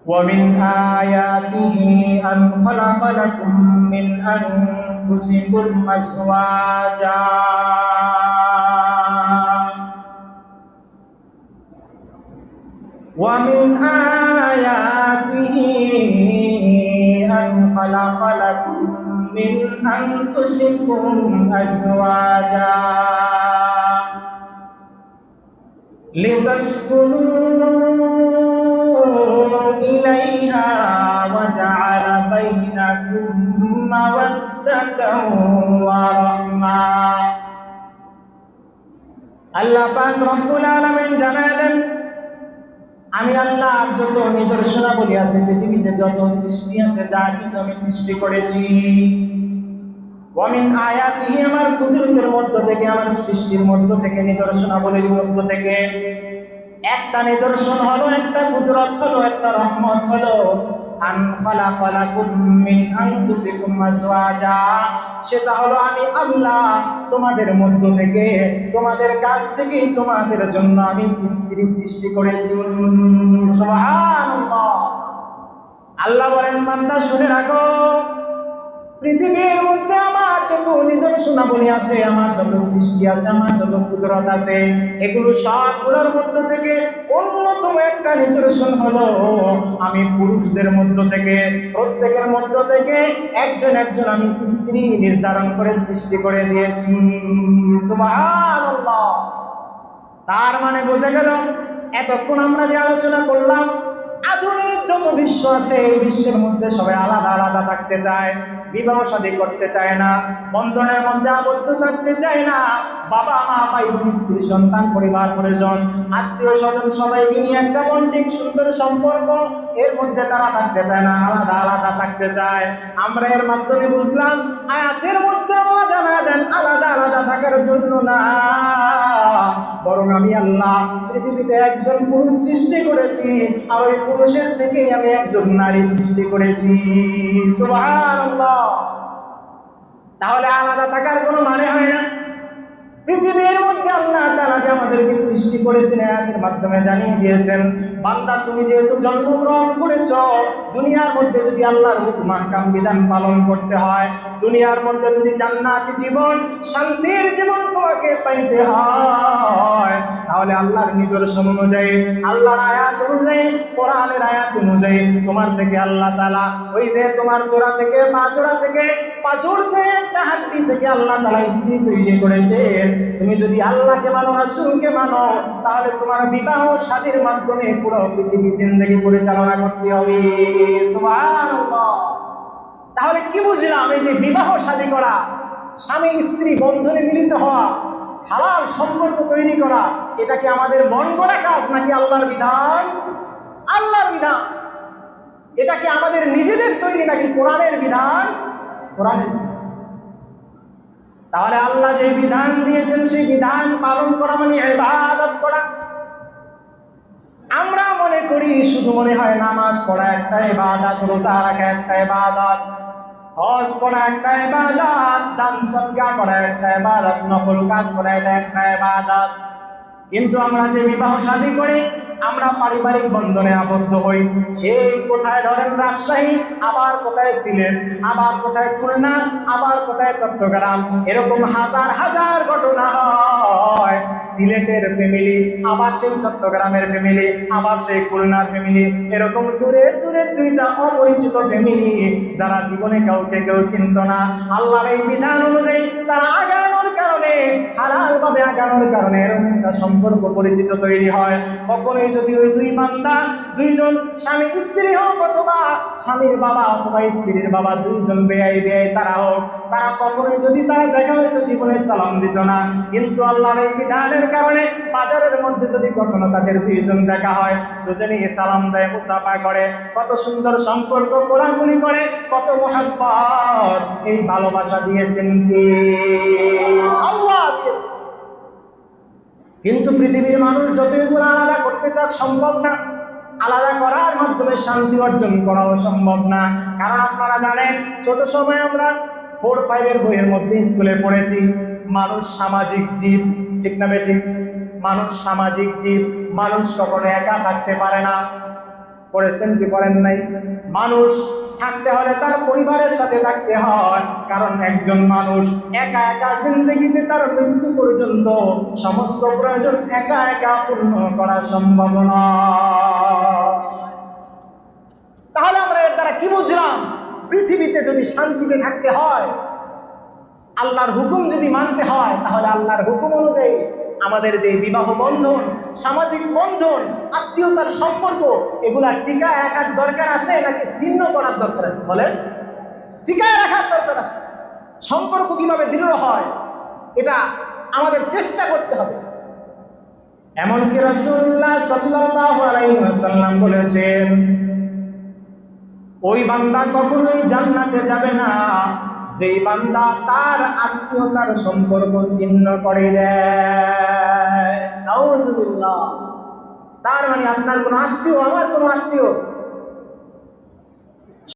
ومن آياته أن خلق لكم من أنفسكم أزواجا ومن آياته أن خلق لكم من أنفسكم أزواجا لتسكنوا إليها وجعل بينكم مودة ورحمة আল্লাহ পাক রব্বুল আলামিন জানালেন, আমি আল্লাহ যত নিদর্শনাবলী আছে পৃথিবীতে, যত সৃষ্টি আছে, যা কিছু আমি সৃষ্টি করেছি, ওয়ামিন আয়াতিহি, আমার কুদরতের মধ্য থেকে, আমার সৃষ্টির মধ্য থেকে, নিদর্শনাবলীর মধ্য থেকে একটা নিদর্শন হলো, একটা কুদরত হলো, একটা রহমত হলো, আন খালাকা লাকুম মিন আনফুসিকুম আজওয়াজা, সেটা হলো আমি আল্লাহ তোমাদের মধ্য থেকে, তোমাদের কাছ থেকে, তোমাদের জন্য আমি স্ত্রী সৃষ্টি করেছি। সুবহানাল্লাহ। আল্লাহ বলেন, বান্দা শুনে রাখো, পৃথিবীর মধ্যে আমার যত নিদর্শনাবলী আছে, আমার যত সৃষ্টি আছে, আমার যত কুদরত আছে, এগুলো সবগুলোর মধ্য থেকে অন্যতম একটা নিদর্শন হলো আমি পুরুষদের মধ্য থেকে, প্রত্যেকের মধ্য থেকে একজন একজন আমি স্ত্রী নির্ধারণ করে সৃষ্টি করে দিয়েছি। সুবহানাল্লাহ। তার মানে বোঝা গেল, এতক্ষণ আমরা যে আলোচনা করলাম, আধুনিক যত বিশ্ব আছে, এই বিশ্বের মধ্যে সবাই আলাদা আলাদা থাকতে চায়, বিবাহ শাদী করতে চায় না, বন্ধনের মধ্যে আবদ্ধ থাকতে চায় না, বাবা মা ভাই বোন স্ত্রী সন্তান পরিবার পরিজন আত্মীয় স্বজন সবাইকে নিয়ে একটা বন্ডিং সুন্দর সম্পর্ক, এর মধ্যে তারা থাকতে চায় না, আলাদা আলাদা থাকতে চায়। আমরা এর মাধ্যমে বুঝলাম, আয়াতের মধ্যে আল্লাহ জানা দেন আলাদা আলাদা থাকার জন্য না, বরং আমি আল্লাহ পৃথিবীতে একজন পুরুষ সৃষ্টি করেছি, আর ওই পুরুষের থেকেই আমি একজন নারী সৃষ্টি করেছি। সুবহানাল্লাহ। তাহলে আলাদা থাকার কোনো মানে হয় না। পৃথিবীর মধ্যে আল্লাহ তাআলা যে আমাদেরকে সৃষ্টি করেছেন, আয়াতের মাধ্যমে জানিয়ে দিয়েছেন, বান্দা তুমি যেহেতু জন্মগ্রহণ করেছো, দুনিয়ার মধ্যে যদি আল্লাহর হুকুম আহকাম বিধান পালন করতে হয়, দুনিয়ার মধ্যে যদি জান্নাতি জীবন, শান্তির জীবন তোমাকে পাইতে হয়, তাহলে আল্লাহর নিদর্শন অনুযায়ী, আল্লাহর আয়াত অনুযায়ী, কোরআনের আয়াত অনুযায়ী তোমার থেকে আল্লাহ তাআলা ওই যে তোমার জোড়া থেকে পাঁজর থেকে একটা হাড্ডি থেকে আল্লাহ তাআলা স্ত্রী তৈরি করেছে। তুমি যদি আল্লাহকে মানো, রাসূলকে মানো, তাহলে তোমার বিবাহ শাদীর মাধ্যমে পুরো পৃথিবী জিন্দেগি পরিচালনা করতে হবে। সুবহানাল্লাহ। তাহলে কি বুঝলাম? এই যে বিবাহ শাদী করা, স্বামী স্ত্রী বন্ধনে মিলিত হওয়া, হালাল সম্পর্ক তৈরি করা, এটা কি আমাদের মন গড়া কাজ নাকি আল্লাহর বিধান? আল্লাহর বিধান। এটা কি আমাদের নিজেদের তৈরি নাকি কোরআনের বিধান? কোরআনের। তাহলে আল্লাহ যে বিধান দিয়েছেন সেই বিধান পালন করা মানে ইবাদত করা। আমরা মনে করি, শুধু মনে হয় নামাজ পড়া একটা ইবাদত, রোজা রাখা একটা ইবাদত, হজ করা একটা ইবাদত, দান সদকা করা একটা ইবাদত, নফল কাজ করা এটা একটা ইবাদত। কিন্তু আমরা যে বিবাহ শাদী করি, আমরা পারিবারিক বন্ধনে আবদ্ধ হই, সেই কোথায় ধরেন রাজশাহী, আবার কোথায় সিলেট, আবার কোথায় খুলনা, আবার কোথায় চট্টগ্রাম, এরকম হাজার হাজার ঘটনা হয়। সিলেটের ফ্যামিলি, আবার সেই চট্টগ্রামের ফ্যামিলি, আবার সেই খুলনার ফ্যামিলি, এরকম দূরের দূরের দুইটা অপরিচিত ফ্যামিলি, যারা জীবনে কাউকে কেউ চিনত না, আল্লাহর এই বিধান অনুযায়ী তারা আগানোর কারণে, হালাল ভাবে আগানোর কারণে এরকম একটা সম্পর্ক পরিচিত তৈরি হয়। কখনোই যদি ওই দুই বান্দা, দুইজন স্বামী স্ত্রী হোক, অথবা স্বামীর বাবা অথবা স্ত্রীর বাবা, দুইজন বেয়াই তারা হোক, তারা কখনোই যদি তারা দেখা হয়তো জীবনে সালাম দিত না, কিন্তু আল্লাহর এই বিধানের কারণে বাজারের মধ্যে যদি কখনো তাদের দুইজন দেখা হয়, দুজনেই সালাম দেয়, মুসাফা করে, কত সুন্দর সম্পর্ক কোলাকুলি করে, কত মহব্বত। এই ভালোবাসা দিয়েছেন কে? আল্লাহ দিয়েছেন। কিন্তু পৃথিবীর মানুষ যত এগুলো আলাদা করতে চাক, সম্ভব না। আলাদা করার মাধ্যমে শান্তি অর্জন করাও সম্ভব না। কারণ আপনারা জানেন, ছোট সময় আমরা 4-5 বইয়ের মধ্যে স্কুলে পড়েছি, মানুষ সামাজিক জীব। ঠিক না বেঠিক? মানুষ সামাজিক জীব, মানুষ কখনো একা থাকতে পারে না। পড়েছেন কি পড়েন নাই? মানুষ থাকতে হলে তার পরিবারের সাথে থাকতে হয়, কারণ একজন মানুষ একা একা জিন্দেগিতে তার মৃত্যু পর্যন্ত সমস্ত প্রয়োজন একা একা পূর্ণ করা সম্ভব নয়। তাহলে আমরা এর দ্বারা কি বুঝলাম? পৃথিবীতে যদি শান্তিতে থাকতে হয়, আল্লাহর হুকুম যদি মানতে হয়, তাহলে আল্লাহর হুকুম অনুযায়ী আমাদের যে বিবাহ বন্ধন, সামাজিক বন্ধন, আত্মীয়তার সম্পর্ক, এগুলা টিকায় রাখার দরকার আছে নাকি ছিন্ন করার দরকার আছে? বলেন, টিকায় রাখার দরকার আছে। সম্পর্ক কিভাবে দৃঢ় হয় এটা আমাদের চেষ্টা করতে হবে। এমনকি রাসূলুল্লাহ সাল্লাল্লাহু আলাইহি ওয়াসাল্লাম বলেছেন, ওই বান্দা কখনোই জান্নাতে যাবে না যেই বান্দা তার আত্মীয়তার সম্পর্ক ছিন্ন করে দেয়। নাউজুবিল্লাহ। তার মানে আপনার কোনো আত্মীয়, আমার কোনো আত্মীয়,